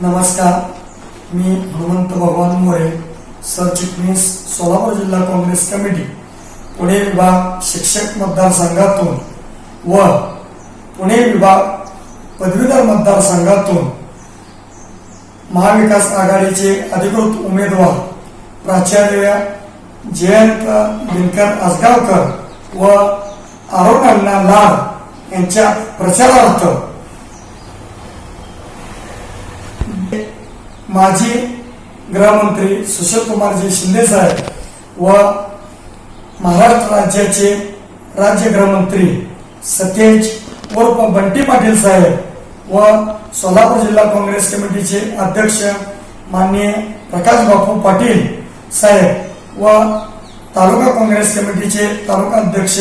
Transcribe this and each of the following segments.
नमस्कार, मी हनुमंत भगवान मोरे, सरचिटणीस सोलापूर जिल्हा काँग्रेस कमिटी पुणे विभाग शिक्षक मतदारसंघातून व पुणे विभाग पदवीधर मतदारसंघातून महाविकास आघाडीचे अधिकृत उमेदवार प्राचार्य जयंत दिनकर आसगावकर व अरुण अण्णा लाड यांच्या प्रचारार्थ माजी गृहमंत्री सुशीलकुमारजी शिंदे साहेब व महाराष्ट्र राज्याचे राज्य गृहमंत्री सतेज उर्फ बंटी पाटील साहेब व सोलापूर जिल्हा काँग्रेस कमिटीचे अध्यक्ष माननीय प्रकाश बापू पाटील साहेब व तालुका काँग्रेस कमिटीचे तालुका अध्यक्ष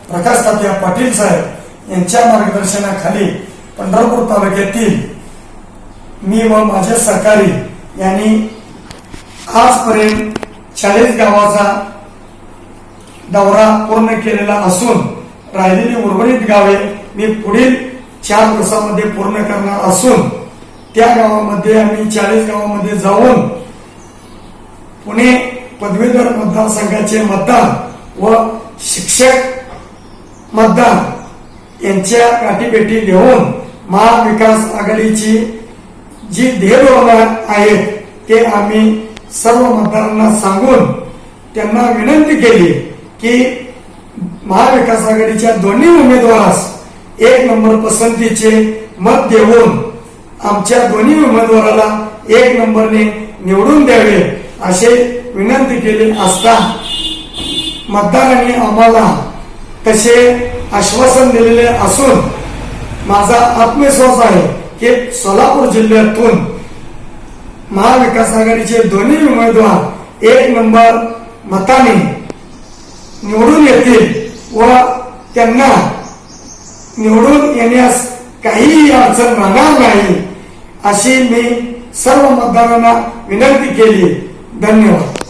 प्रकाश तात्या पाटील साहेब यांच्या मार्गदर्शनाखाली पंढरपूर तालुक्यातील मी व माझे सहकारी यांनी आजपर्यंत 40 गावाचा दौरा पूर्ण केलेला असून राहिलेली उर्वरित गावे मी पुढील 4 दिवसांमध्ये पूर्ण करणार असून त्या गावामध्ये आम्ही 40 गावामध्ये जाऊन पुणे पदवीधर मतदारसंघाचे मतदान व शिक्षक मतदान यांच्या गाठीभेटी घेऊन महाविकास आघाडीची जी ध्येयधोरणं आहेत ते आम्ही सर्व मतदारांना सांगून त्यांना विनंती केली की महाविकास आघाडीच्या दोन्ही उमेदवारास 1 नंबर पसंतीचे मत देऊन आमच्या दोन्ही उमेदवाराला 1 नंबरने निवडून द्यावे असे विनंती केली असता मतदारांनी आम्हाला तसे आश्वासन दिलेले असून माझा आत्मविश्वास आहे की सोलापूर जिल्ह्यातून महाविकास आघाडीचे दोन्ही उमेदवार 1 नंबर मताने निवडून येतील व त्यांना निवडून येण्यास काहीही अडचण राहणार नाही अशी मी सर्व मतदारांना विनंती केली। धन्यवाद।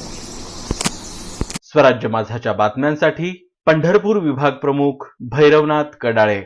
स्वराज्य माझाच्या बातम्यांसाठी पंढरपूर विभाग प्रमुख भैरवनाथ कडाळे।